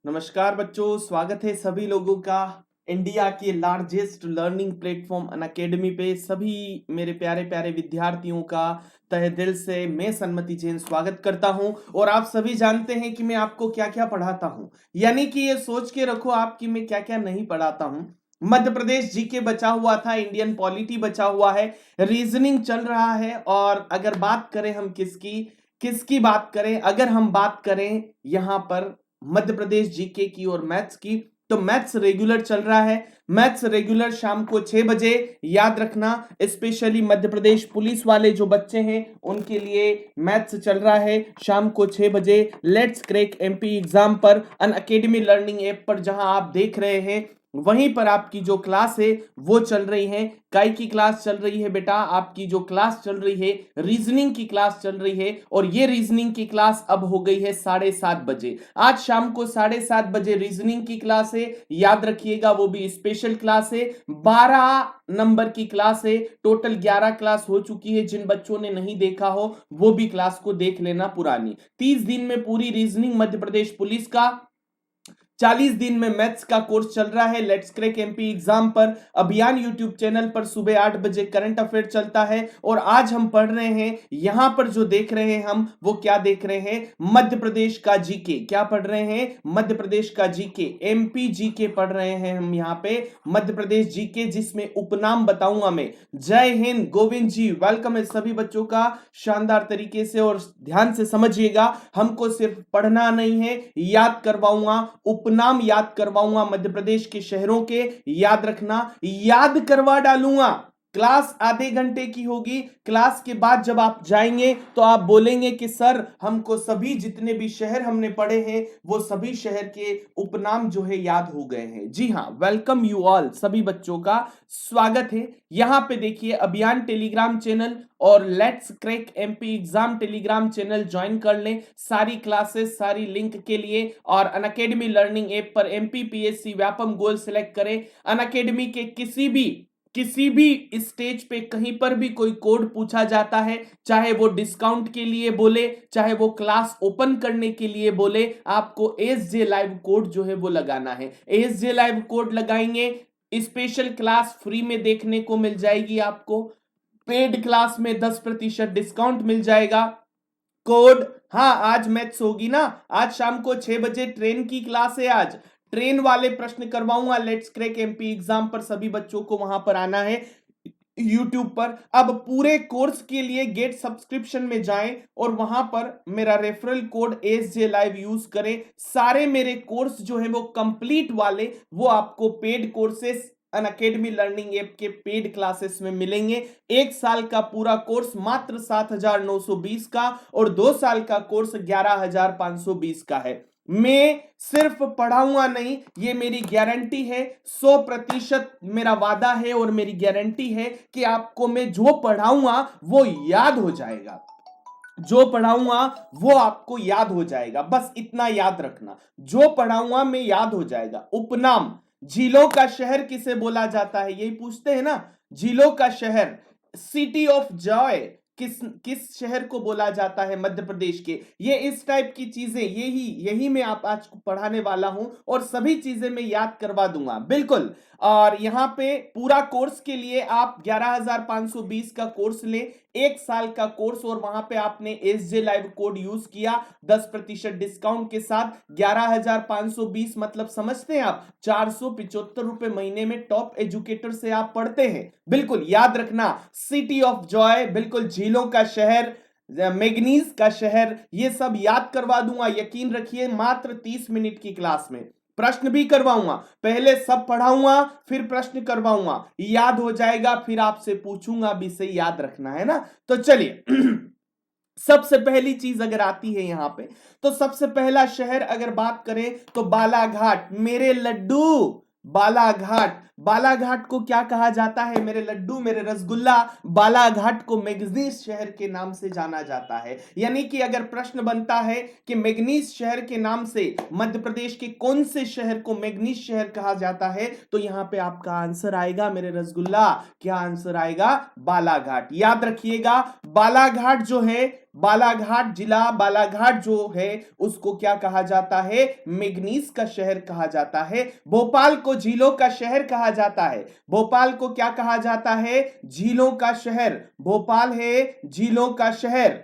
नमस्कार बच्चों, स्वागत है सभी लोगों का इंडिया के लार्जेस्ट लर्निंग प्लेटफॉर्म अनअकैडमी पे। सभी मेरे प्यारे प्यारे विद्यार्थियों का तहे दिल से मैं सन्मति जैन स्वागत करता हूं। और आप सभी जानते हैं कि मैं आपको क्या क्या पढ़ाता हूं, यानी कि ये सोच के रखो आप कि मैं क्या क्या नहीं पढ़ाता हूं। मध्य प्रदेश जीके बचा हुआ था, इंडियन पॉलिटी बचा हुआ है, रीजनिंग चल रहा है। और अगर बात करें हम किसकी किसकी बात करें, अगर हम बात करें यहां पर मध्य प्रदेश जीके की और मैथ्स की, तो मैथ्स रेगुलर चल रहा है। मैथ्स रेगुलर शाम को 6 बजे, याद रखना। स्पेशली मध्य प्रदेश पुलिस वाले जो बच्चे हैं उनके लिए मैथ्स चल रहा है शाम को 6 बजे। लेट्स क्रैक एमपी एग्जाम पर अनअकैडमी लर्निंग ऐप पर जहां आप देख रहे हैं, वहीं पर आपकी जो क्लास है वो चल रही है। काय की क्लास चल रही है बेटा? आपकी जो क्लास चल रही है, रीजनिंग की क्लास चल रही है। और ये रीजनिंग की क्लास अब हो गई है 7:30 बजे। आज शाम को 7:30 बजे रीजनिंग की क्लास है, याद रखिएगा। वो भी स्पेशल क्लास है, 12 नंबर की क्लास है। टोटल 11 क्लास हो चुकी है। जिन बच्चों ने नहीं देखा हो वो भी क्लास को देख लेना पुरानी। 30 दिन में पूरी रीजनिंग मध्य प्रदेश पुलिस का, 40 दिन में मैथ्स का कोर्स चल रहा है लेट्स क्रैक एमपी एग्जाम पर। अभियान यूट्यूब चैनल पर सुबह 8 बजे करंट अफेयर चलता है। और आज हम पढ़ रहे हैं, यहां पर जो देख रहे हैं हम, वो क्या देख रहे हैं? मध्य प्रदेश का जीके। क्या पढ़ रहे हैं? मध्य प्रदेश का जीके, एमपी जीके पढ़ रहे हैं हम यहां पे। मध्य प्रदेश जीके जिसमें उपनाम बताऊंगा मैं। जय हिंद गोविंद जी, वेलकम है सभी बच्चों का शानदार तरीके से। और ध्यान से समझिएगा, हमको सिर्फ पढ़ना नहीं है, याद करवाऊंगा, उपनाम याद करवाऊंगा मध्य प्रदेश के शहरों के। याद रखना, याद करवा डालूंगा। क्लास आधे घंटे की होगी। क्लास के बाद जब आप जाएंगे तो आप बोलेंगे कि सर हमको सभी जितने भी शहर हमने पढ़े हैं वो सभी शहर के उपनाम जो है याद हो गए हैं। जी हां, वेलकम यू ऑल, सभी बच्चों का स्वागत है। यहां पे देखिए, अभियान टेलीग्राम चैनल और let's crack MP exam Telegram channel join कर लें। सारी क्लासेस, सारी लिंक के लिए। और अनअकैडमी लर्निंग ऐप पर एमपीपीएससी व्यापम गोल सिलेक्ट करें। अनअकैडमी के किसी भी स्टेज पे कहीं पर भी कोई कोड पूछा जाता है, चाहे वो डिस्काउंट के लिए बोले, चाहे वो क्लास ओपन करने के लिए बोले, आपको एसजे लाइव कोड जो है वो लगाना है। एसजे लाइव कोड लगाएंगे, स्पेशल क्लास फ्री में देखने को मिल जाएगी आपको। पेड क्लास में 10% डिस्काउंट मिल जाएगा। कोड, हाँ आज मैथ्स होगी ना, आज शाम को 6 बजे ट्रेन की क्लास है। आज ट्रेन वाले प्रश्न करवाऊंगा लेट्स क्रैक एमपी एग्जाम पर। सभी बच्चों को वहां पर आना है यूट्यूब पर। अब पूरे कोर्स के लिए गेट सब्सक्रिप्शन में जाएं और वहां पर मेरा referral code SJ live use करें। सारे मेरे कोर्स जो है वो कंप्लीट वाले, वो आपको paid courses Unacademy learning app के पेड क्लासेस में मिलेंगे। 1 साल का पूरा कोर्स मात्र 7,920 का, और 2 साल का कोर्स 11,520 का है। मैं सिर्फ पढ़ाऊंगा नहीं, ये मेरी गारंटी है, 100% मेरा वादा है और मेरी गारंटी है कि आपको मैं जो पढ़ाऊंगा वो याद हो जाएगा। जो पढ़ाऊंगा वो आपको याद हो जाएगा, बस इतना याद रखना। जो पढ़ाऊंगा मैं याद हो जाएगा। उपनाम, झीलों का शहर किसे बोला जाता है, यही पूछते हैं ना। झीलों का शहर, सिटी ऑफ जॉय, किस किस शहर को बोला जाता है मध्य प्रदेश के? ये इस टाइप की चीजें, यही मैं आप आज पढ़ाने वाला हूं। और सभी चीजें मैं याद करवा दूंगा, बिल्कुल। और यहां पे पूरा कोर्स के लिए आप 11,520 का कोर्स ले, 1 साल का कोर्स। और वहां पे आपने एसजे लाइव कोड यूज किया 10% डिस्काउंट के साथ। 11,520 मतलब समझते हैं आप, 475 रुपए महीने में टॉप एजुकेटर से आप पढ़ते हैं। बिल्कुल याद रखना, सिटी ऑफ जॉय, बिल्कुल झीलों का शहर, मैग्नीज का शहर, ये सब याद करवा दूंगा। यकीन रखिए, मात्र 30 मिनट की क्लास में प्रश्न भी करवाऊंगा। पहले सब पढ़ाऊंगा, फिर प्रश्न करवाऊंगा, याद हो जाएगा, फिर आपसे पूछूंगा भी, सही याद रखना है ना। तो चलिए सबसे पहली चीज अगर आती है यहां पे, तो सबसे पहला शहर अगर बात करें तो बालाघाट। मेरे लड्डू, बालाघाट। बालाघाट को क्या कहा जाता है मेरे लड्डू, मेरे रसगुल्ला? बालाघाट को मैग्नीज शहर के नाम से जाना जाता है। यानी कि अगर प्रश्न बनता है कि मैग्नीज शहर के नाम से मध्य प्रदेश के कौन से शहर को मैग्नीज शहर कहा जाता है, तो यहां पे आपका आंसर आएगा मेरे रसगुल्ला, क्या आंसर आएगा? बालाघाट। याद रखिएगा, बालाघाट जो है बालाघाट जिला, बालाघाट जो है उसको क्या कहा जाता है? मैग्नीज का शहर कहा जाता है। भोपाल को झीलों का शहर कहा जाता है। भोपाल को क्या कहा जाता है? झीलों का शहर। भोपाल है झीलों का शहर।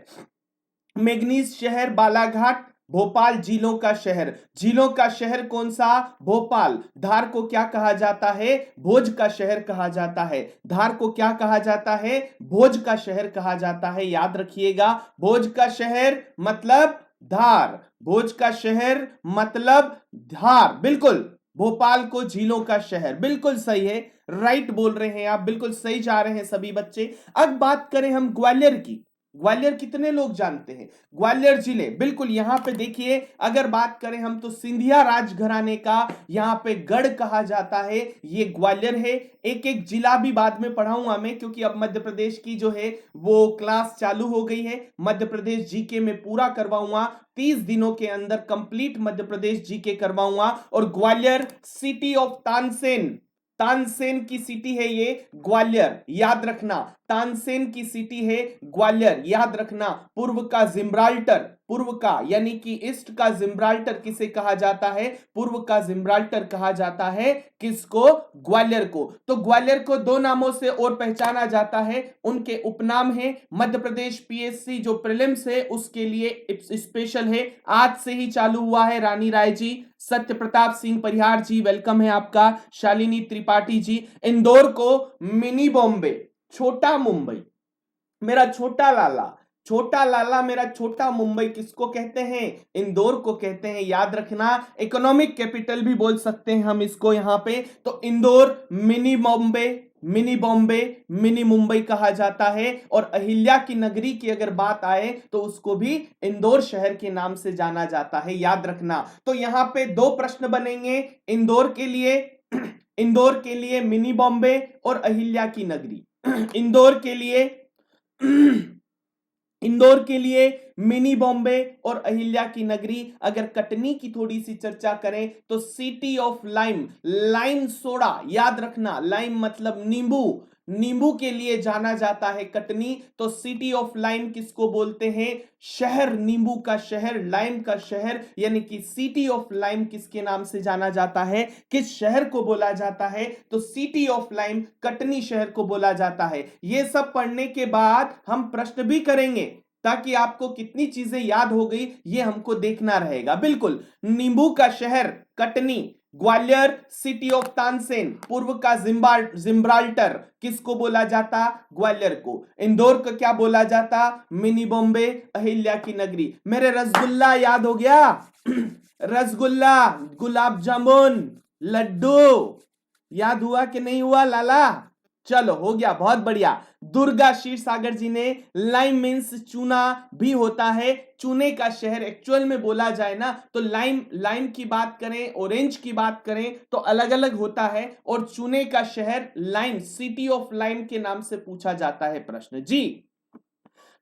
मैग्नीज शहर बालाघाट, भोपाल झीलों का शहर। झीलों का शहर कौन सा? भोपाल। धार को क्या कहा जाता है? भोज का शहर कहा जाता है। धार को क्या कहा जाता है? भोज का शहर कहा जाता है। याद रखिएगा, भोज का शहर मतलब धार, भोज का शहर मतलब धार। बिल्कुल, भोपाल को झीलों का शहर, बिल्कुल सही है, राइट बोल रहे हैं आप, बिल्कुल सही जा रहे हैं सभी बच्चे। अब बात करें हम ग्वालियर की। ग्वालियर कितने लोग जानते हैं? ग्वालियर जिले, बिल्कुल यहां पे देखिए, अगर बात करें हम तो सिंधिया राजघराने का यहां पे गढ़ कहा जाता है, ये ग्वालियर है। एक एक जिला भी बाद में पढ़ाऊंगा मैं, क्योंकि अब मध्य प्रदेश की जो है वो क्लास चालू हो गई है। मध्य प्रदेश जीके में पूरा करवाऊंगा, 30 दिनों के अंदर कंप्लीट मध्य प्रदेश जीके करवाऊंगा। और ग्वालियर सिटी ऑफ तानसेन, तानसेन की सिटी है ये ग्वालियर, याद रखना। तानसेन की सिटी है ग्वालियर, याद रखना। पूर्व का जिम्ब्राल्टर, पूर्व का यानी कि ईस्ट का जिम्ब्राल्टर किसे कहा जाता है? पूर्व का जिम्ब्राल्टर कहा जाता है किसको? ग्वालियर को। तो ग्वालियर को दो नामों से और पहचाना जाता है, उनके उपनाम है। मध्य प्रदेश पीएससी जो प्रीलिम्स है उसके लिए स्पेशल है, आज से ही चालू हुआ है। रानी राय जी, सत्य प्रताप सिंह परिहार जी, वेलकम है आपका। शालिनी त्रिपाठी जी। इंदौर को मिनी बॉम्बे, छोटा मुंबई, मेरा छोटा लाला, छोटा लाला मेरा छोटा मुंबई किसको कहते हैं? इंदौर को कहते हैं, याद रखना। इकोनॉमिक कैपिटल भी बोल सकते हैं हम इसको यहां पे। तो Indore mini Bombay, mini Bombay, mini Mumbai कहा जाता है। और अहिल्या की नगरी की अगर बात आए तो उसको भी इंदौर शहर के नाम से जाना जाता है, याद रखना। तो यहां पे दो प्रश्न बनेंगे इंदौर के लिए, इंदौर के लिए मिनी बॉम्बे और अहिल्या की नगरी। इंदौर के लिए इंदौर के लिए मिनी बॉम्बे और अहिल्या की नगरी। अगर कटनी की थोड़ी सी चर्चा करें तो city of lime, lime soda, याद रखना, लाइम मतलब नींबू, नींबू के लिए जाना जाता है कटनी। तो सिटी ऑफ लाइम किसको बोलते हैं? शहर, नींबू का शहर, लाइम का शहर, यानी कि सिटी ऑफ लाइम किसके नाम से जाना जाता है? किस शहर को बोला जाता है? तो सिटी ऑफ लाइम कटनी शहर को बोला जाता है। ये सब पढ़ने के बाद हम प्रश्न भी करेंगे, ताकि आपको कितनी चीजें याद हो गई ये हमको देखना रहेगा। बिल्कुल, नींबू का शहर कटनी, ग्वालियर सिटी ऑफ तानसेन, पूर्व का जिम्ब्राल्टर किसको बोला जाता? ग्वालियर को। इंदौर को क्या बोला जाता? मिनी बॉम्बे, अहिल्या की नगरी। मेरे रसगुल्ला याद हो गया? रसगुल्ला, गुलाब जामुन, लड्डू याद हुआ कि नहीं हुआ लाला? चलो हो गया, बहुत बढ़िया। दुर्गा क्षीर सागर जी ने, लाइम मीन्स चूना भी होता है, चूने का शहर एक्चुअल में बोला जाए ना तो लाइम, लाइम की बात करें, ऑरेंज की बात करें तो अलग अलग होता है। और चूने का शहर लाइम, सिटी ऑफ लाइम के नाम से पूछा जाता है प्रश्न जी।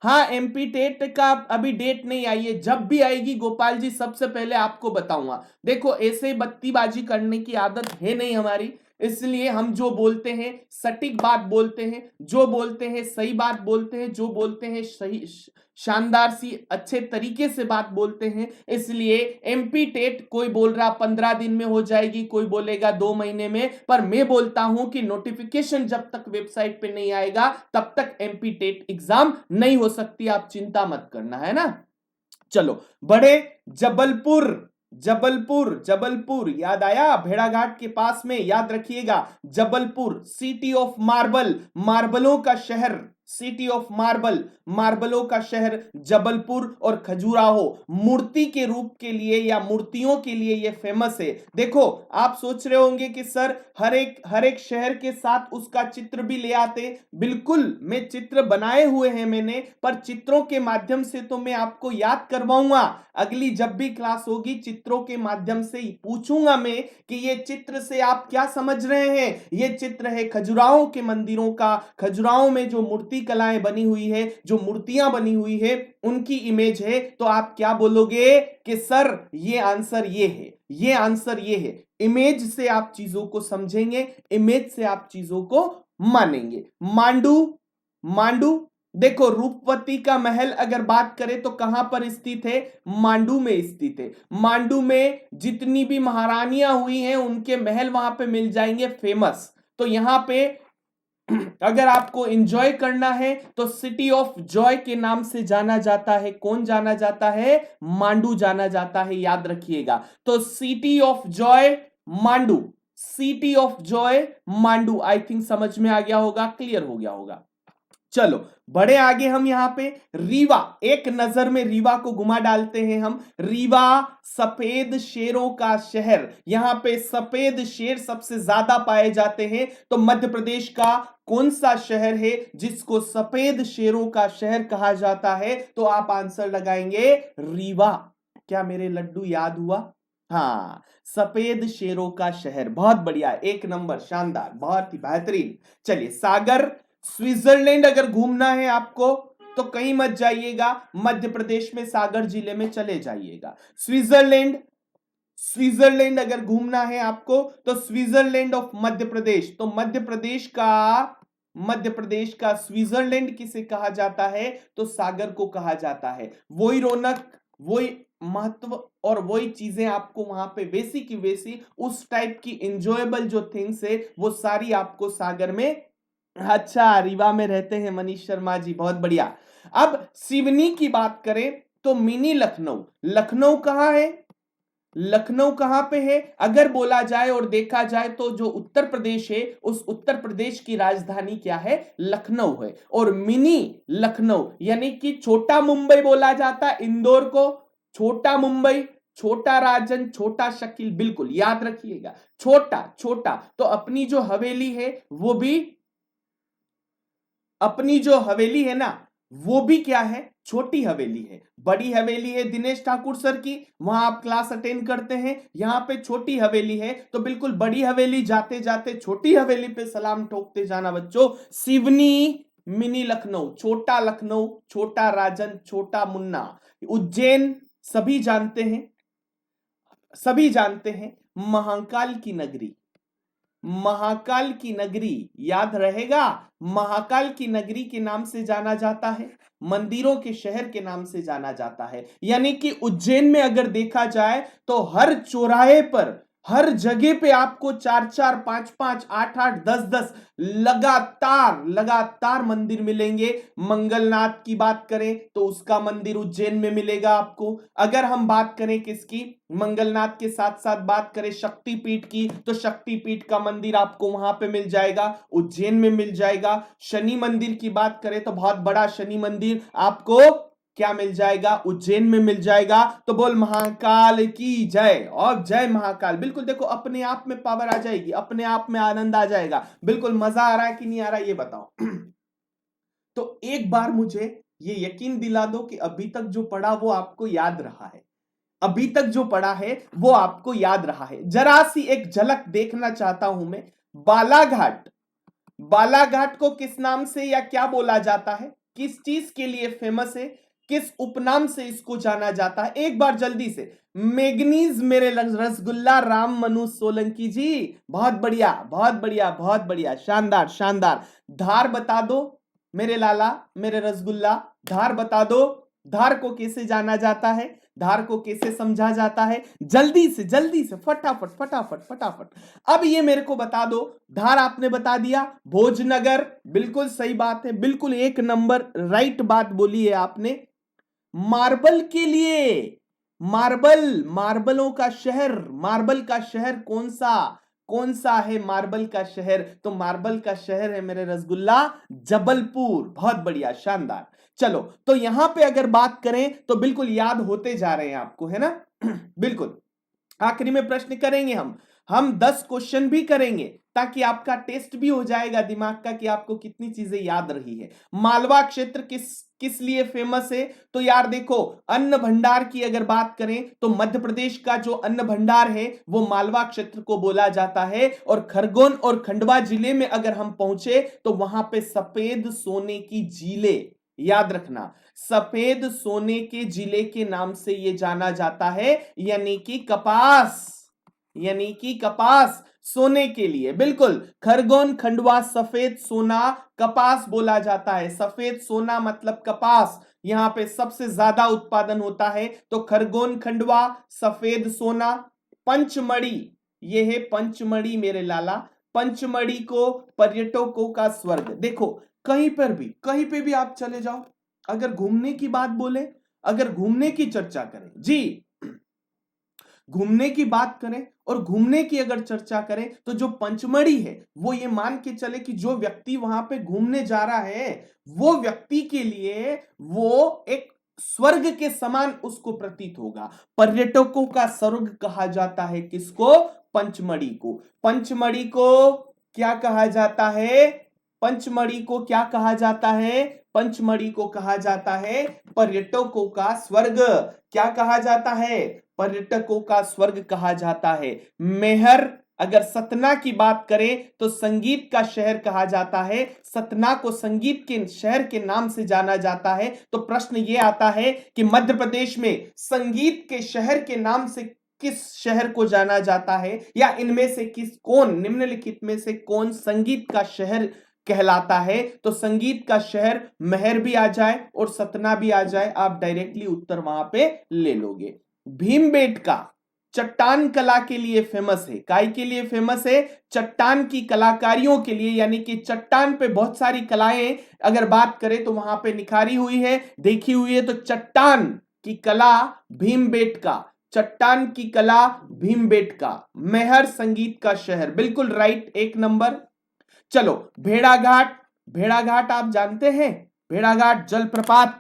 हाँ, एमपी टेट का अभी डेट नहीं आई है, जब भी आएगी गोपाल जी सबसे पहले आपको बताऊंगा। देखो ऐसे बत्तीबाजी करने की आदत है नहीं हमारी, इसलिए हम जो बोलते हैं सटीक बात बोलते हैं, जो बोलते हैं सही बात बोलते हैं, जो बोलते हैं सही शानदार सी अच्छे तरीके से बात बोलते हैं। इसलिए एमपी टेट कोई बोल रहा 15 दिन में हो जाएगी, कोई बोलेगा 2 महीने में, पर मैं बोलता हूं कि नोटिफिकेशन जब तक वेबसाइट पे नहीं आएगा तब तक एमपी टेट एग्जाम नहीं हो सकती, आप चिंता मत करना, है ना। चलो बड़े जबलपुर, जबलपुर, जबलपुर याद आया? भेड़ाघाट के पास में, याद रखिएगा जबलपुर, सिटी ऑफ मार्बल, मार्बलों का शहर, सिटी ऑफ मार्बल, मार्बलों का शहर जबलपुर। और खजुराहो मूर्ति के रूप के लिए या मूर्तियों के लिए ये फेमस है। देखो आप सोच रहे होंगे कि सर हर एक शहर के साथ उसका चित्र भी ले आते, बिल्कुल मैं चित्र बनाए हुए हैं मैंने, पर चित्रों के माध्यम से तो मैं आपको याद करवाऊंगा। अगली जब भी क्लास होगी चित्रों के माध्यम से ही पूछूंगा मैं कि ये चित्र से आप क्या समझ रहे हैं। ये चित्र है खजुराहो के मंदिरों का, खजुराहो में जो मूर्ति कलाएं बनी हुई है, जो मूर्तियां बनी हुई है, उनकी इमेज है। तो आप क्या बोलोगे कि सर ये आंसर ये है, ये आंसर ये है। इमेज से आप चीजों को समझेंगे, इमेज से आप चीजों को मानेंगे। मांडू, मांडू देखो रूपवती का महल अगर बात करें तो कहां पर स्थित है? मांडू में स्थित है। मांडू में जितनी भी महारानियां हुई हैं उनके महल वहां पे मिल जाएंगे फेमस। तो यहां पे अगर आपको एंजॉय करना है तो सिटी ऑफ जॉय के नाम से जाना जाता है। कौन जाना जाता है? मांडू जाना जाता है, याद रखिएगा। तो city of Joy Mandu, city of Joy Mandu. I think समझ में आ गया होगा, क्लियर हो गया होगा। चलो बड़े आगे हम यहां पे रीवा, एक नजर में रीवा को घुमा डालते हैं हम। रीवा सफेद शेरों का शहर, यहां पे सफेद शेर सबसे ज्यादा पाए जाते हैं। तो मध्य प्रदेश का कौन सा शहर है जिसको सफेद शेरों का शहर कहा जाता है? तो आप आंसर लगाएंगे रीवा। क्या मेरे लड्डू याद हुआ? हाँ, सफेद शेरों का शहर। बहुत बढ़िया, एक नंबर, शानदार, बहुत ही बेहतरीन। चलिए सागर, स्विट्जरलैंड अगर घूमना है आपको तो कहीं मत जाइएगा, मध्य प्रदेश में सागर जिले में चले जाइएगा। स्विट्जरलैंड, स्विट्जरलैंड अगर घूमना है आपको तो स्विट्जरलैंड ऑफ मध्य प्रदेश। तो मध्य प्रदेश का स्विट्जरलैंड किसे कहा जाता है? तो सागर को कहा जाता है। वही रौनक, वही महत्व और वही चीजें आपको वहां पे वैसी की वैसी उस टाइप की एंजॉयबल जो थिंग्स है वो सारी आपको सागर में। अच्छा, रीवा में रहते हैं मनीष शर्मा जी, बहुत बढ़िया। अब सिवनी की बात करें तो मिनी लखनऊ, लखनऊ कहां है? लखनऊ कहां पे है? अगर बोला जाए और देखा जाए तो जो उत्तर प्रदेश है उस उत्तर प्रदेश की राजधानी क्या है? लखनऊ है। और मिनी लखनऊ यानी कि छोटा मुंबई बोला जाता है इंदौर को, छोटा मुंबई, छोटा राजन, छोटा शकील, बिल्कुल याद रखिएगा, छोटा छोटा। तो अपनी जो हवेली है वो भी, अपनी जो हवेली है ना वो भी क्या है? छोटी हवेली है। बड़ी हवेली है दिनेश ठाकुर सर की, वहां आप क्लास अटेंड करते हैं। यहां पे छोटी हवेली है तो बिल्कुल बड़ी हवेली जाते जाते छोटी हवेली पे सलाम ठोकते जाना बच्चों। सिवनी, मिनी लखनऊ, छोटा लखनऊ, छोटा राजन, छोटा मुन्ना। उज्जैन सभी जानते हैं, सभी जानते हैं। महाकाल की नगरी, महाकाल की नगरी याद रहेगा, महाकाल की नगरी के नाम से जाना जाता है, मंदिरों के शहर के नाम से जाना जाता है। यानी कि उज्जैन में अगर देखा जाए तो हर चौराहे पर, हर जगह पे आपको 4-4, 5-5, 8-8, 10-10 लगातार लगातार मंदिर मिलेंगे। मंगलनाथ की बात करें तो उसका मंदिर उज्जैन में मिलेगा आपको। अगर हम बात करें किसकी, मंगलनाथ के साथ साथ बात करें शक्तिपीठ की तो शक्तिपीठ का मंदिर आपको वहां पे मिल जाएगा, उज्जैन में मिल जाएगा। शनि मंदिर की बात करें तो बहुत बड़ा शनि मंदिर आपको क्या मिल जाएगा? उज्जैन में मिल जाएगा। तो बोल महाकाल की जय और जय महाकाल। बिल्कुल देखो अपने आप में पावर आ जाएगी, अपने आप में आनंद आ जाएगा। बिल्कुल मजा आ रहा है कि नहीं आ रहा ये बताओ। तो एक बार मुझे ये यकीन दिला दो कि अभी तक जो पढ़ा वो आपको याद रहा है, अभी तक जो पढ़ा है वो आपको याद रहा है। जरा सी एक झलक देखना चाहता हूं मैं। बालाघाट, बालाघाट को किस नाम से या क्या बोला जाता है? किस चीज के लिए फेमस है? किस उपनाम से इसको जाना जाता है? एक बार जल्दी से। मैग्नीज मेरे रसगुल्ला राम मनु सोलंकी जी, बहुत बढ़िया, बहुत बढ़िया, बहुत बढ़िया, शानदार शानदार। धार बता दो मेरे लाला, मेरे रसगुल्ला, धार बता दो। धार को कैसे जाना जाता है? धार को कैसे समझा जाता है? जल्दी से फटाफट फटाफट फटाफट। अब ये मेरे को बता दो। धार आपने बता दिया, भोजनगर, बिल्कुल सही बात है, बिल्कुल एक नंबर राइट बात बोली है आपने। मार्बल के लिए, मार्बल, मार्बलों का शहर, मार्बल का शहर कौन सा, कौन सा है मार्बल का शहर? तो मार्बल का शहर है मेरे रसगुल्ला जबलपुर। बहुत बढ़िया, शानदार। चलो तो यहां पे अगर बात करें तो बिल्कुल याद होते जा रहे हैं आपको, है ना? बिल्कुल आखिरी में प्रश्न करेंगे हम 10 क्वेश्चन भी करेंगे ताकि आपका टेस्ट भी हो जाएगा दिमाग का कि आपको कितनी चीजें याद रही है। मालवा क्षेत्र किस किस लिए फेमस है? तो यार देखो, अन्न भंडार की अगर बात करें तो मध्य प्रदेश का जो अन्न भंडार है वो मालवा क्षेत्र को बोला जाता है। और खरगोन और खंडवा जिले में अगर हम पहुंचे तो वहां पे सफेद सोने की झीलें, याद रखना, सफेद सोने के जिले के नाम से यह जाना जाता है। यानी कि कपास, यानी कि कपास। सोने के लिए, बिल्कुल। खरगोन, खंडवा, सफेद सोना, कपास बोला जाता है। सफेद सोना मतलब कपास, यहां पे सबसे ज्यादा उत्पादन होता है। तो खरगोन, खंडवा, सफेद सोना। पंचमढ़ी, ये है पंचमढ़ी मेरे लाला। पंचमढ़ी को पर्यटकों का स्वर्ग। देखो, कहीं पे भी आप चले जाओ, अगर घूमने की बात बोले, अगर घूमने की चर्चा करें जी, घूमने की बात करें और घूमने की अगर चर्चा करें, तो जो पंचमढ़ी है वो ये मान के चले कि जो व्यक्ति वहां पे घूमने जा रहा है, वो व्यक्ति के लिए वो एक स्वर्ग के समान उसको प्रतीत होगा। पर्यटकों का स्वर्ग कहा जाता है किसको? पंचमढ़ी को। पंचमढ़ी को क्या कहा जाता है? पंचमढ़ी को क्या कहा जाता है? पंचमढ़ी को कहा जाता है पर्यटकों का स्वर्ग। क्या कहा जाता है? पर्यटकों का स्वर्ग कहा जाता है। मेहर, अगर सतना की बात करें तो संगीत का शहर कहा जाता है। सतना को संगीत के शहर के नाम से जाना जाता है। तो प्रश्न यह आता है कि मध्य प्रदेश में संगीत के शहर के नाम से किस शहर को जाना जाता है, या इनमें से कौन, निम्नलिखित में से कौन संगीत का शहर कहलाता है? तो संगीत का शहर मेहर भी आ जाए और सतना भी आ जाए, आप डायरेक्टली उत्तर वहां पे ले लोगे। भीमबेटका चट्टान कला के लिए फेमस है। काय के लिए फेमस है? चट्टान की कलाकारियों के लिए, यानी कि चट्टान पे बहुत सारी कलाएं अगर बात करें तो वहां पे निखारी हुई है, देखी हुई है। तो चट्टान की कला भीमबेटका, चट्टान की कला भीमबेटका। मेहर संगीत का शहर, बिल्कुल राइट, 1 नंबर। चलो, भेड़ाघाट। भेड़ाघाट आप जानते हैं? भेड़ाघाट जलप्रपात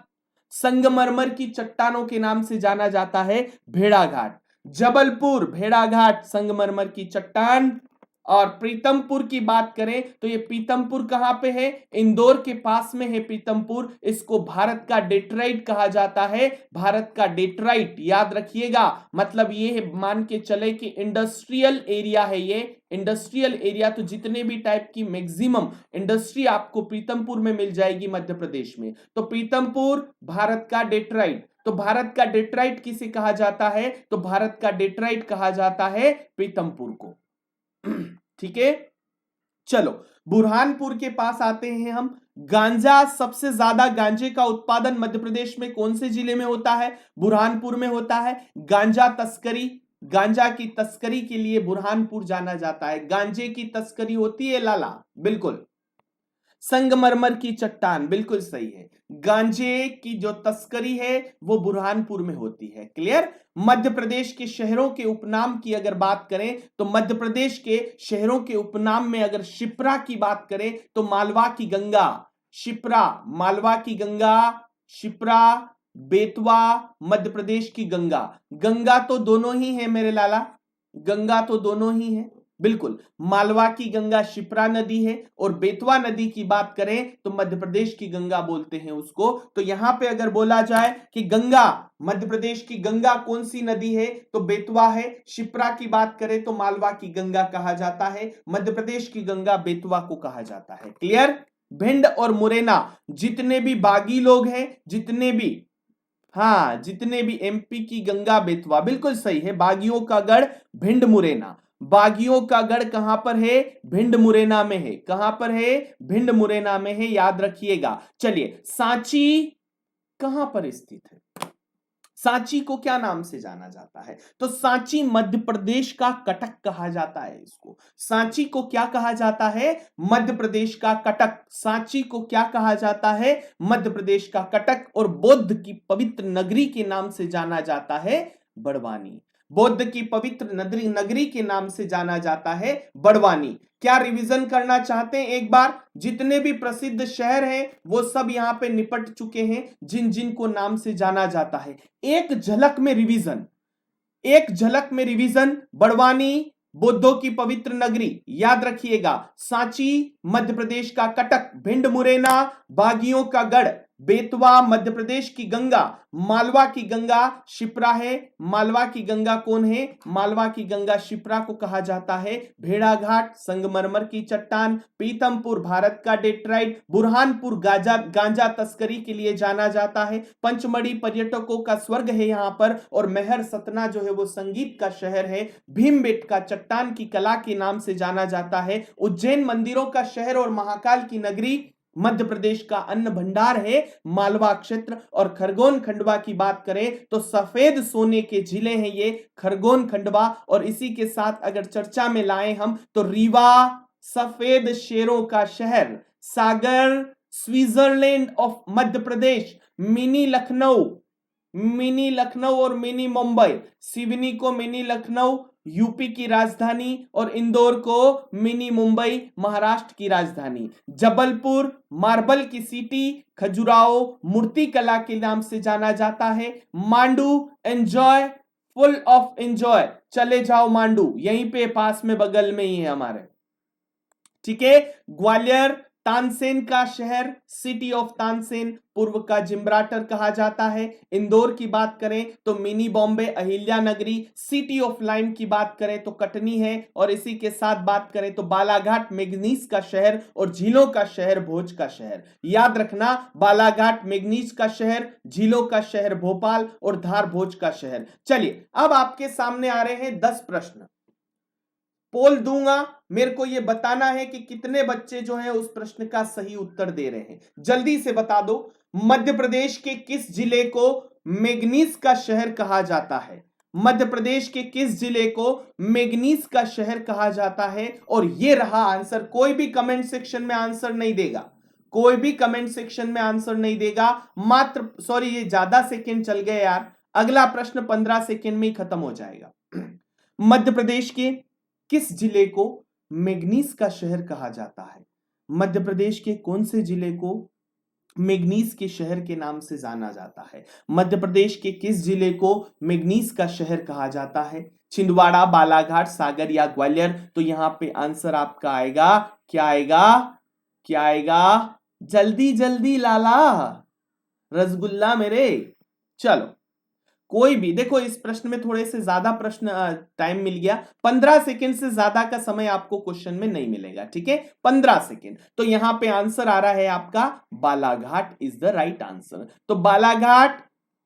संगमरमर की चट्टानों के नाम से जाना जाता है भेड़ाघाट। जबलपुर, भेड़ाघाट संगमरमर की चट्टान। और प्रीतमपुर की बात करें तो ये प्रीतमपुर कहां पे है? इंदौर के पास में है प्रीतमपुर। इसको भारत का डेट्राइट कहा जाता है। भारत का डेट्राइट याद रखिएगा, मतलब ये है, मान के चले कि इंडस्ट्रियल एरिया है ये। इंडस्ट्रियल एरिया, तो जितने भी टाइप की मैक्सिमम इंडस्ट्री आपको प्रीतमपुर में मिल जाएगी मध्य प्रदेश में। तो प्रीतमपुर भारत का डेट्राइट। तो भारत का डेट्राइट किसे कहा जाता है? तो भारत का डेट्राइट कहा जाता है प्रीतमपुर को। ठीक है, चलो बुरहानपुर के पास आते हैं हम। गांजा, सबसे ज्यादा गांजे का उत्पादन मध्य प्रदेश में कौन से जिले में होता है? बुरहानपुर में होता है। गांजा तस्करी, गांजा की तस्करी के लिए बुरहानपुर जाना जाता है। गांजे की तस्करी होती है लाला, बिल्कुल। संगमरमर की चट्टान, बिल्कुल सही है। गांजे की जो तस्करी है वो बुरहानपुर में होती है। क्लियर? मध्य प्रदेश के शहरों के उपनाम की अगर बात करें तो मध्य प्रदेश के शहरों के उपनाम में अगर शिप्रा की बात करें तो मालवा की गंगा, शिप्रा, मालवा की गंगा, शिप्रा, बेतवा, मध्य प्रदेश की गंगा। गंगा तो दोनों ही है मेरे लाला, गंगा तो दोनों ही है, बिल्कुल। मालवा की गंगा शिप्रा नदी है, और बेतवा नदी की बात करें तो मध्य प्रदेश की गंगा बोलते हैं उसको। तो यहां पे अगर बोला जाए कि गंगा, मध्य प्रदेश की गंगा कौन सी नदी है, तो बेतवा है। शिप्रा की बात करें तो मालवा की गंगा कहा जाता है। मध्य प्रदेश की गंगा बेतवा को कहा जाता है। क्लियर? भिंड और मुरैना, जितने भी बागी लोग हैं, जितने भी, हाँ, जितने भी एमपी की गंगा बेतवा, बिल्कुल सही है। बागियों का गढ़ भिंड मुरैना। बागियों का गढ़ कहां पर है? भिंड मुरैना में है। कहां पर है? भिंड मुरैना में है, याद रखिएगा। चलिए, सांची कहां पर स्थित है? सांची को क्या नाम से जाना जाता है? तो सांची मध्य प्रदेश का कटक कहा जाता है इसको। सांची को क्या कहा जाता है? मध्य प्रदेश का कटक। सांची को क्या कहा जाता है? मध्य प्रदेश का कटक। और बौद्ध की पवित्र नगरी के नाम से जाना जाता है बड़वानी। बौद्ध की पवित्र नगरी के नाम से जाना जाता है बड़वानी। क्या रिवीजन करना चाहते हैं एक बार? जितने भी प्रसिद्ध शहर हैं वो सब यहां पे निपट चुके हैं, जिन जिन को नाम से जाना जाता है। एक झलक में रिवीजन, एक झलक में रिवीजन। बड़वानी बौद्धों की पवित्र नगरी, याद रखिएगा। सांची मध्य प्रदेश का कटक, भिंड मुरैना बागियों का गढ़, बेतवा मध्य प्रदेश की गंगा, मालवा की गंगा शिप्रा है। मालवा की गंगा कौन है? मालवा की गंगा शिप्रा को कहा जाता है। भेड़ाघाट संगमरमर की चट्टान। पीतमपुर भारत का डेट्राइट। बुरहानपुर गांजा गांजा तस्करी के लिए जाना जाता है। पंचमढ़ी पर्यटकों का स्वर्ग है यहां पर। और मेहर सतना जो है वो संगीत का शहर है। भीमबेटका चट्टान की कला के नाम से जाना जाता है। उज्जैन मंदिरों का शहर और महाकाल की नगरी। मध्य प्रदेश का अन्न भंडार है मालवा क्षेत्र। और खरगोन खंडवा की बात करें तो सफेद सोने के जिले हैं ये खरगोन खंडवा। और इसी के साथ अगर चर्चा में लाएं हम तो रीवा सफेद शेरों का शहर। Sagar Switzerland of Madhya Pradesh. Mini Lucknow और मिनी मुंबई। सिवनी को मिनी लखनऊ यूपी की राजधानी और इंदौर को मिनी मुंबई महाराष्ट्र की राजधानी। जबलपुर मार्बल की सिटी। खजुराहो मूर्ति कला के नाम से जाना जाता है। Mandu enjoy full of enjoy. चले जाओ मांडू, यहीं पे पास में बगल में ही है हमारे। ठीक है। ग्वालियर तानसेन का शहर, सिटी ऑफ तानसेन, पूर्व का जिम्ब्राटर कहा जाता है। इंदौर की बात करें तो मिनी बॉम्बे अहिल्या नगरी। सिटी ऑफ लाइम की बात करें तो कटनी है। और इसी के साथ बात करें तो बालाघाट मैग्नीज का शहर और झीलों का शहर भोज का शहर। याद रखना, बालाघाट मैग्नीज का शहर, झीलों का शहर भोपाल और धार भोज का शहर। चलिए अब आपके सामने आ रहे हैं 10 प्रश्न। पोल दूंगा, मेरे को यह बताना है कि कितने बच्चे जो है उस प्रश्न का सही उत्तर दे रहे हैं। जल्दी से बता दो। मध्य प्रदेश के किस जिले को मैग्नीज का शहर कहा जाता है? मध्य प्रदेश के किस जिले को मैग्नीज का शहर कहा जाता है? और यह रहा आंसर। कोई भी कमेंट सेक्शन में आंसर नहीं देगा, कोई भी कमेंट सेक्शन में आंसर नहीं देगा। मात्र सॉरी, ये ज्यादा सेकंड चल गए यार। अगला प्रश्न 15 सेकंड में ही खत्म हो जाएगा। मध्य प्रदेश के किस जिले को मैग्नीज का शहर कहा जाता है? मध्य प्रदेश के कौन से जिले को मैग्नीज के शहर के नाम से जाना जाता है? मध्य प्रदेश के किस जिले को मैग्नीज का शहर कहा जाता है? छिंदवाड़ा, बालाघाट, सागर या ग्वालियर? तो यहां पे आंसर आपका आएगा, क्या आएगा, क्या आएगा? जल्दी जल्दी लाला, रसगुल्ला मेरे। चलो कोई भी, देखो इस प्रश्न में थोड़े से ज्यादा प्रश्न टाइम मिल गया। 15 सेकंड से ज्यादा का समय आपको क्वेश्चन में नहीं मिलेगा। ठीक है, 15 सेकंड। तो यहां पे आंसर आ रहा है आपका Balaghat is the right answer. तो बालाघाट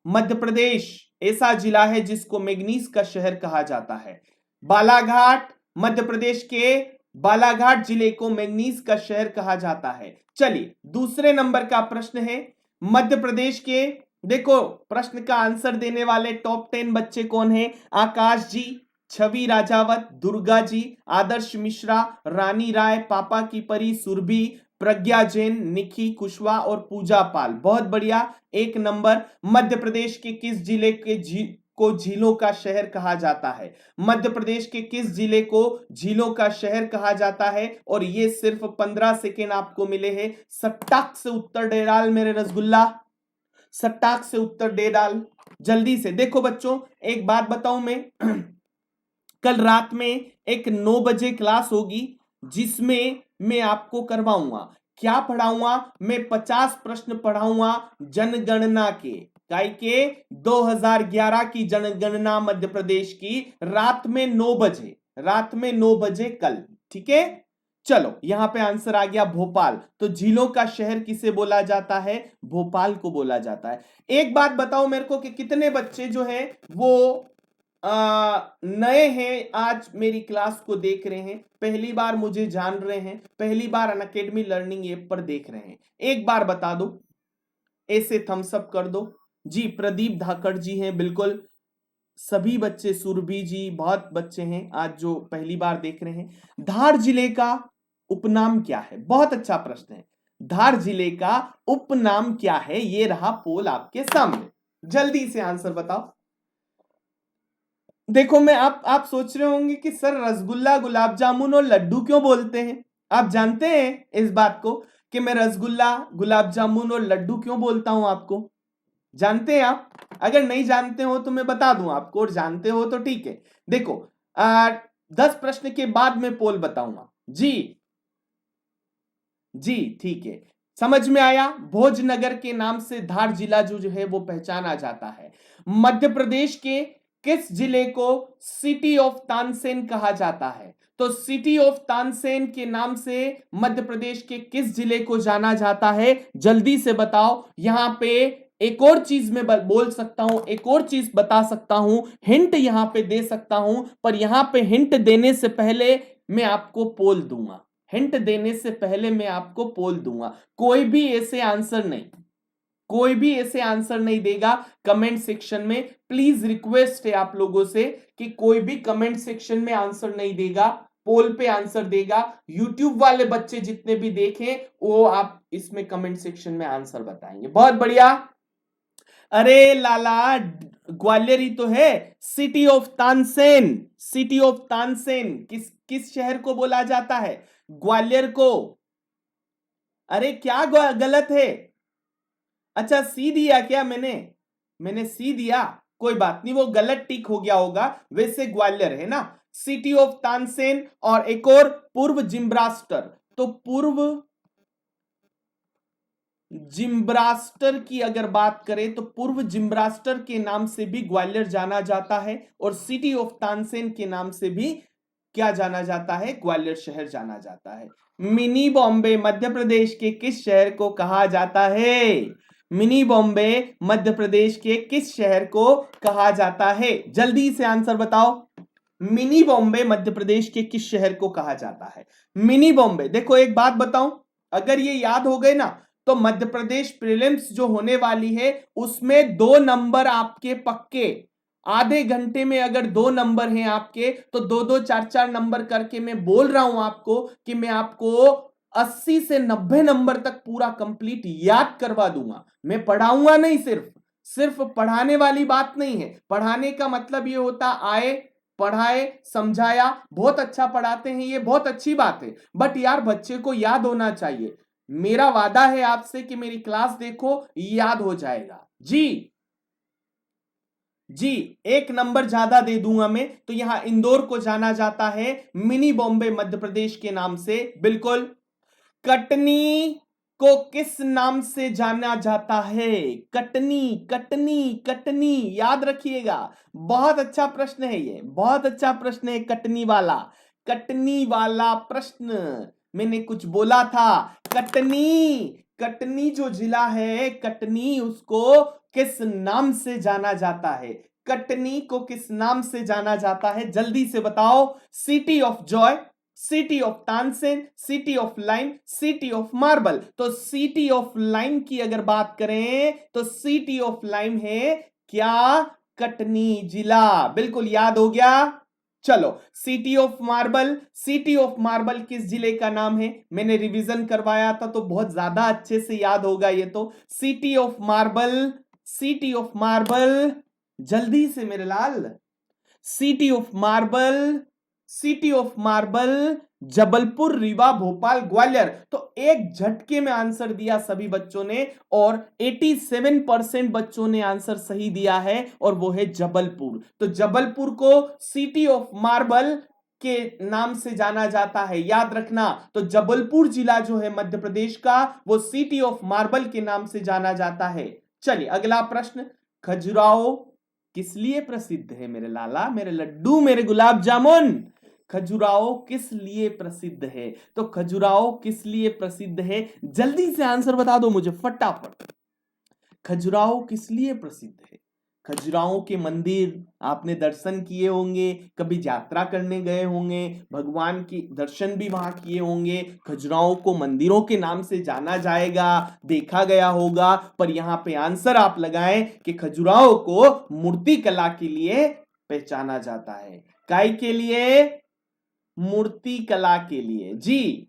मध्य प्रदेश ऐसा जिला है जिसको मैग्नीज का शहर कहा जाता है। बालाघाट मध्य प्रदेश के बालाघाट जिले को मैग्नीज का शहर कहा जाता है। चलिए दूसरे नंबर का प्रश्न है। मध्य प्रदेश के, देखो प्रश्न का आंसर देने वाले टॉप 10 बच्चे कौन हैं? आकाश जी, छवि राजावत, दुर्गा जी, आदर्श मिश्रा, रानी राय, पापा की परी, सुरभि, प्रज्ञा जैन, निखी कुशवाहा और पूजा पाल। बहुत बढ़िया, 1 नंबर। मध्य प्रदेश के किस जिले के को झीलों का शहर कहा जाता है? मध्य प्रदेश के किस जिले को झीलों का शहर कहा जाता है? और ये सिर्फ 15 सेकेंड आपको मिले हैं। सट्टाक से उत्तर दे डाल मेरे रसगुल्ला, सट्टाक से उत्तर दे डाल जल्दी से। देखो बच्चों एक बात बताऊं मैं, कल रात में एक 9 बजे क्लास होगी जिसमें मैं आपको करवाऊंगा, क्या पढ़ाऊंगा मैं? 50 प्रश्न पढ़ाऊंगा जनगणना के, काय के 2011 की जनगणना मध्य प्रदेश की, रात में 9 बजे, रात में 9 बजे कल। ठीक है, चलो यहां पे आंसर आ गया भोपाल। तो झीलों का शहर किसे बोला जाता है? भोपाल को बोला जाता है। एक बात बताओ मेरे को कि कितने बच्चे जो है वो नए हैं, आज मेरी क्लास को देख रहे हैं, पहली बार मुझे जान रहे हैं, पहली बार अनअकैडमी लर्निंग ऐप पर देख रहे हैं? एक बार बता दो, ऐसे थम्स अप कर दो जी। प्रदीप धाकड़ जी हैं, बिल्कुल सभी बच्चे, सुरभि जी, बहुत बच्चे हैं आज जो पहली बार देख रहे हैं। धार जिले का उपनाम क्या है? बहुत अच्छा प्रश्न है। धार जिले का उपनाम क्या है? ये रहा पोल आपके सामने, जल्दी से आंसर बताओ। देखो मैं आप सोच रहे होंगे कि सर रसगुल्ला, गुलाब जामुन और लड्डू क्यों बोलते हैं? आप जानते हैं इस बात को कि मैं रसगुल्ला, गुलाब जामुन और लड्डू क्यों बोलता हूं? आपको जानते हैं आप? अगर नहीं जानते हो तो मैं बता दूं आपको, और जानते हो तो ठीक है। देखो 10 प्रश्न के बाद मैं पोल बताऊंगा जी। जी ठीक है, समझ में आया? भोजनगर के नाम से धार जिला जो है वो पहचाना जाता है। मध्य प्रदेश के किस जिले को सिटी ऑफ तानसेन कहा जाता है? तो सिटी ऑफ तानसेन के नाम से मध्य प्रदेश के किस जिले को जाना जाता है? जल्दी से बताओ। यहां पे एक और चीज मैं बोल सकता हूं, एक और चीज बता सकता हूं, हिंट यहां पे दे सकता हूं, पर यहां पे हिंट देने से पहले मैं आपको पोल दूंगा। हिंट देने से पहले मैं आपको पोल दूंगा। कोई भी ऐसे आंसर नहीं, कोई भी ऐसे आंसर नहीं देगा कमेंट सेक्शन में। प्लीज रिक्वेस्ट है आप लोगों से कि कोई भी कमेंट सेक्शन में आंसर नहीं देगा, पोल पे आंसर देगा। यूट्यूब वाले बच्चे जितने भी देखें वो आप इसमें कमेंट सेक्शन में आंसर बताएंगे। बहुत बढ़िया। अरे लाला, ग्वालियर ही तो है। City of Tansen, city of Tansen किस किस शहर को बोला जाता है? ग्वालियर को। अरे क्या गलत है? अच्छा सी दिया क्या मैंने सी दिया, कोई बात नहीं, वो गलत टिक हो गया होगा। वैसे ग्वालियर है ना, सिटी ऑफ तानसेन। और एक और पूर्व जिम्ब्रास्टर, तो पूर्व जिम्ब्रास्टर की अगर बात करें तो पूर्व जिम्ब्रास्टर के नाम से भी ग्वालियर जाना जाता है, और सिटी ऑफ तानसेन के नाम से भी क्या जाना जाता है? ग्वालियर शहर जाना जाता है। मिनी बॉम्बे मध्य प्रदेश के किस शहर को कहा जाता है? मिनी बॉम्बे मध्य प्रदेश के किस शहर को कहा जाता है? जल्दी से आंसर बताओ। मिनी बॉम्बे मध्य प्रदेश के किस शहर को कहा जाता है? मिनी बॉम्बे। देखो एक बात बताऊं, अगर ये याद हो गए ना तो मध्य प्रदेश प्रीलिम्स जो होने वाली है उसमें 2 नंबर आपके पक्के। आधे घंटे में अगर 2 नंबर हैं आपके, तो 2-2 4-4 नंबर करके मैं बोल रहा हूं आपको कि मैं आपको 80 से 90 नंबर तक पूरा कंप्लीट याद करवा दूंगा। मैं पढ़ाऊंगा नहीं, सिर्फ सिर्फ पढ़ाने वाली बात नहीं है। पढ़ाने का मतलब ये होता आए, पढ़ाए, समझाया, बहुत अच्छा पढ़ाते हैं, ये बहुत अच्छी बात है, बट यार बच्चे को याद होना चाहिए। मेरा वादा है आपसे कि मेरी क्लास देखो, याद हो जाएगा। जी जी, 1 नंबर ज्यादा दे दूंगा मैं। तो यहां इंदौर को जाना जाता है मिनी बॉम्बे मध्य प्रदेश के नाम से। बिल्कुल। कटनी को किस नाम से जाना जाता है? कटनी, कटनी, कटनी, याद रखिएगा। बहुत अच्छा प्रश्न है ये, बहुत अच्छा प्रश्न है कटनी वाला। कटनी वाला प्रश्न मैंने कुछ बोला था। कटनी, कटनी जो जिला है, कटनी, उसको किस नाम से जाना जाता है? कटनी को किस नाम से जाना जाता है? जल्दी से बताओ। City of Joy, city of Tansen, city of lime, city of marble. तो सिटी ऑफ लाइम की अगर बात करें तो सिटी ऑफ लाइम है क्या? कटनी जिला। बिल्कुल याद हो गया। चलो, city of marble, city of marble किस जिले का नाम है? मैंने रिवीजन करवाया था तो बहुत ज्यादा अच्छे से याद होगा ये तो। City of marble, city of marble, जल्दी से मेरे लाल। City of marble, city of marble, Jabalpur, Rewa, Bhopal, Gwalior. तो एक झटके में आंसर दिया सभी बच्चों ने, और 87% बच्चों ने आंसर सही दिया है, और वो है जबलपुर। तो जबलपुर को सिटी ऑफ मार्बल के नाम से जाना जाता है, याद रखना। तो जबलपुर जिला जो है मध्य प्रदेश का, वो सिटी ऑफ मार्बल के नाम से जाना जाता है। चलिए अगला प्रश्न। खजुराहो किस लिए प्रसिद्ध है मेरे लाला, मेरे लड्डू, मेरे गुलाब जामुन? खजुराहो किस लिए प्रसिद्ध है? तो खजुराहो किस लिए प्रसिद्ध है? जल्दी से आंसर बता दो मुझे फटाफट। खजुराहो किस लिए प्रसिद्ध है? खजुराहो के मंदिर आपने दर्शन किए होंगे, कभी यात्रा करने गए होंगे, भगवान की दर्शन भी वहां किए होंगे। खजुराहो को मंदिरों के नाम से जाना जाएगा, देखा गया होगा, पर यहां पे आंसर आप लगाएं कि खजुराहो को मूर्ति कला के लिए पहचाना जाता है। काय के लिए? मूर्ति कला के लिए। जी,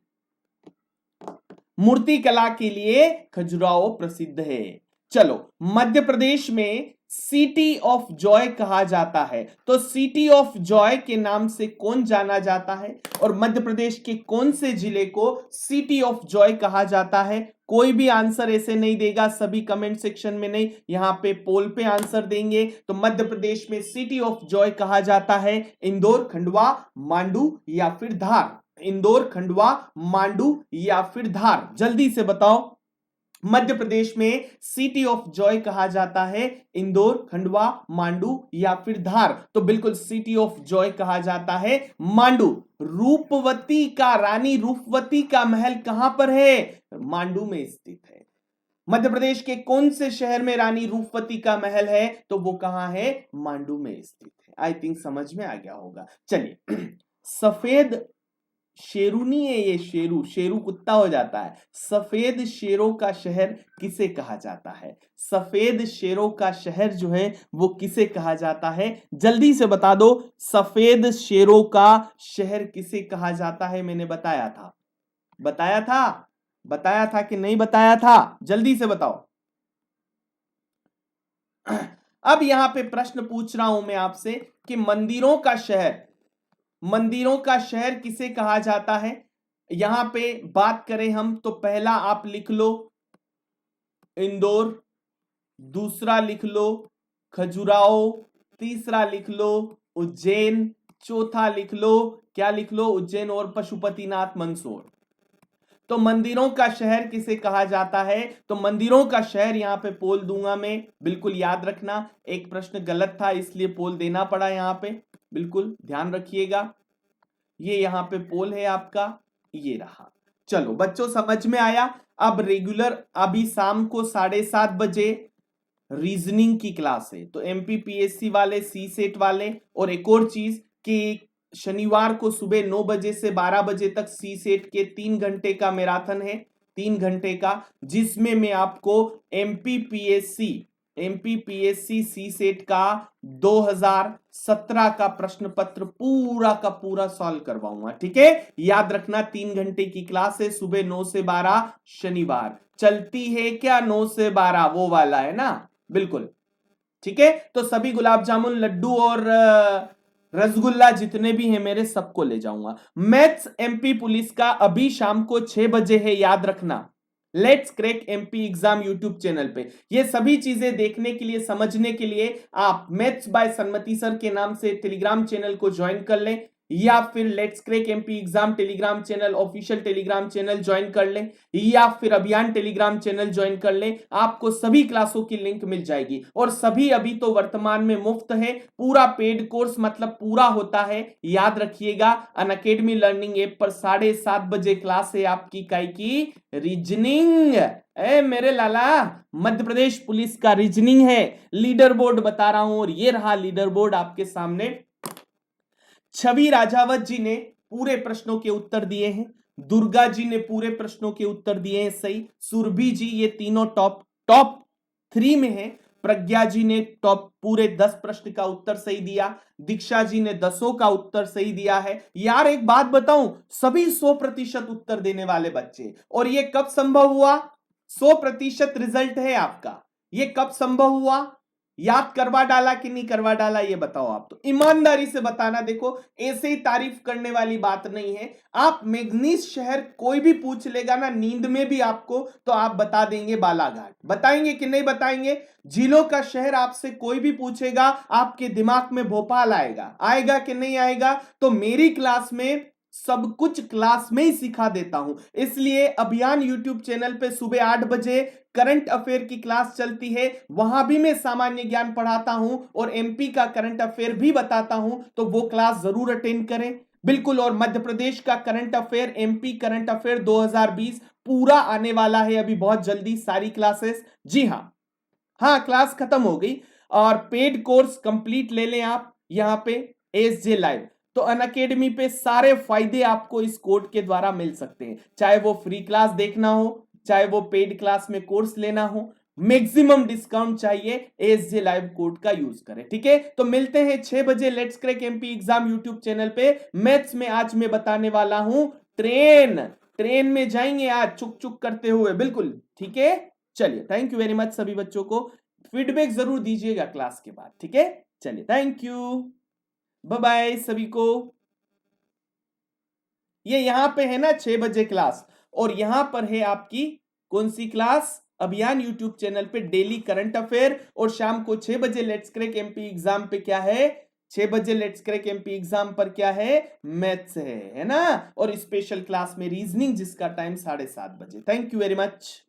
मूर्ति कला के लिए खजुराहो प्रसिद्ध है। चलो, मध्य प्रदेश में सिटी ऑफ जॉय कहा जाता है, तो सिटी ऑफ जॉय के नाम से कौन जाना जाता है? और मध्य प्रदेश के कौन से जिले को सिटी ऑफ जॉय कहा जाता है? कोई भी आंसर ऐसे नहीं देगा, सभी कमेंट सेक्शन में नहीं, यहां पे पोल पे आंसर देंगे। तो मध्य प्रदेश में सिटी ऑफ जॉय कहा जाता है इंदौर, खंडवा, मांडू या फिर धार। इंदौर, खंडवा, मांडू या फिर धार, जल्दी से बताओ। मध्य प्रदेश में सिटी ऑफ जॉय कहा जाता है इंदौर, खंडवा, मांडू या फिर धार? तो बिल्कुल सिटी ऑफ जॉय कहा जाता है मांडू। रूपवती का, रानी रूपवती का महल कहां पर है? मांडू में स्थित है। मध्य प्रदेश के कौन से शहर में रानी रूपवती का महल है? तो वो कहां है? मांडू में स्थित है। आई थिंक समझ में आ गया होगा। चलिए, सफेद शेरू नहीं है ये, शेरू, शेरू कुत्ता हो जाता है। सफेद शेरों का शहर किसे कहा जाता है? सफेद शेरों का शहर जो है वो किसे कहा जाता है? जल्दी से बता दो, सफेद शेरों का शहर किसे कहा जाता है? मैंने बताया था, बताया था, बताया था कि नहीं बताया था? जल्दी से बताओ। अब यहां पे प्रश्न पूछ रहा हूं मैं आपसे कि मंदिरों का शहर, मंदिरों का शहर किसे कहा जाता है? यहां पे बात करें हम तो पहला आप लिख लो इंदौर, दूसरा लिख लो खजुराहो, तीसरा लिख लो उज्जैन, चौथा लिख लो, क्या लिख लो? उज्जैन और पशुपतिनाथ मंदसौर। तो मंदिरों का शहर किसे कहा जाता है? तो मंदिरों का शहर यहां पे पोल दूंगा मैं, बिल्कुल याद रखना। एक प्रश्न गलत था इसलिए पोल देना पड़ा यहां पे, बिल्कुल ध्यान रखिएगा। ये यहां पे पोल है आपका, ये रहा। चलो बच्चों, समझ में आया? अब रेगुलर अभी शाम को 7:30 बजे रीजनिंग की क्लास है, तो एमपीपीएससी वाले, सी सेट वाले, और एक और चीज कि शनिवार को सुबह 9 बजे से 12 बजे तक सी सेट के 3 घंटे का मैराथन है, 3 घंटे का, जिसमें मैं आपको एमपीपीएससी एमपीपीएससी सी सेट का 2017 का प्रश्न पत्र पूरा का पूरा सॉल्व करवाऊंगा। ठीक है, याद रखना 3 घंटे की क्लास है, सुबह 9 से 12, शनिवार चलती है क्या? 9 से 12 वो वाला है ना, बिल्कुल। ठीक है, तो सभी गुलाब जामुन, लड्डू और रसगुल्ला जितने भी हैं मेरे, सबको ले जाऊंगा। मैथ्स एमपी पुलिस का अभी शाम को 6 बजे है, याद रखना। Let's crack MP exam YouTube channel पे। ये सभी चीजें देखने के लिए, समझने के लिए आप मैथ्स बाय सन्मति सर के नाम से टेलीग्राम चैनल को ज्वाइन कर लें, या फिर let's crack MP exam Telegram channel, official Telegram channel join कर लें, या फिर अभियान टेलीग्राम चैनल ज्वाइन कर लें। आपको सभी क्लासों की लिंक मिल जाएगी, और सभी अभी तो वर्तमान में मुफ्त है। पूरा पेड कोर्स मतलब पूरा होता है, याद रखिएगा। अनअकैडमी लर्निंग ऐप पर 7:30 बजे क्लास है आपकी काय की? रीजनिंग। ए मेरे लाला, मध्य प्रदेश पुलिस का रीजनिंग है। लीडर बोर्ड बता रहा हूं, और ये रहा लीडर बोर्ड आपके सामने। छवि राजावत जी ने पूरे प्रश्नों के उत्तर दिए हैं, दुर्गा जी ने पूरे प्रश्नों के उत्तर दिए हैं सही, सुरभि जी ये तीनों टॉप टॉप 3 में है, प्रज्ञा जी ने टॉप पूरे 10 प्रश्न का उत्तर सही दिया, दीक्षा जी ने 10 का उत्तर सही दिया है। यार एक बात बताऊं, सभी 100% उत्तर देने वाले बच्चे, और ये कब संभव हुआ? 100% रिजल्ट है आपका, ये कब संभव हुआ? याद करवा डाला कि नहीं करवा डाला, ये बताओ आप तो ईमानदारी से बताना। देखो ऐसे ही तारीफ करने वाली बात नहीं है। आप मैग्नीस शहर कोई भी पूछ लेगा ना नींद में भी आपको, तो आप बता देंगे बालाघाट। बताएंगे कि नहीं बताएंगे? झीलों का शहर आपसे कोई भी पूछेगा, आपके दिमाग में भोपाल आएगा, आएगा कि नहीं आएगा? तो मेरी क्लास में सब कुछ क्लास में ही सिखा देता हूं, इसलिए अभियान यूट्यूब चैनल पे सुबह 8 बजे करंट अफेयर की क्लास चलती है, वहां भी मैं सामान्य ज्ञान पढ़ाता हूं और एमपी का करंट अफेयर भी बताता हूं, तो वो क्लास जरूर अटेंड करें, बिल्कुल। और मध्य प्रदेश का current affair, MP current affair 2020 पूरा आने वाला है अभी बहुत जल्दी, सारी क्लासेस। जी हाँ, हाँ क्लास खत्म हो गई, और पेड कोर्स कंप्लीट ले लें आप यहां पे एसजे लाइव। तो अनअकैडमी पे सारे फायदे आपको इस कोड के द्वारा मिल सकते हैं, चाहे वो फ्री क्लास देखना हो, चाहे वो पेड क्लास में कोर्स लेना हो। मैक्सिमम डिस्काउंट चाहिए, एसजे लाइव कोड का यूज करें। ठीक है, तो मिलते हैं 6 बजे let's crack MP exam YouTube channel पे। मैथ्स में आज मैं बताने वाला हूं ट्रेन, ट्रेन में जाएंगे आज चुक चुक करते हुए, बिल्कुल। ठीक है, चलिए थैंक यू वेरी मच सभी बच्चों को, फीडबैक जरूर दीजिएगा क्लास के बाद। ठीक है, चलिए थैंक यू, बाय बाय सभी को। ये यहां पे है ना 6 बजे क्लास, और यहां पर है आपकी कौन सी क्लास? अभियान यूट्यूब चैनल पे डेली करंट अफेयर, और शाम को 6 बजे लेट्स क्रैक एमपी एग्जाम पे क्या है? 6 बजे लेट्स क्रैक एमपी एग्जाम पर क्या है? मैथ्स है ना, और स्पेशल क्लास में रीजनिंग जिसका टाइम 7:30 बजे। Thank you very much.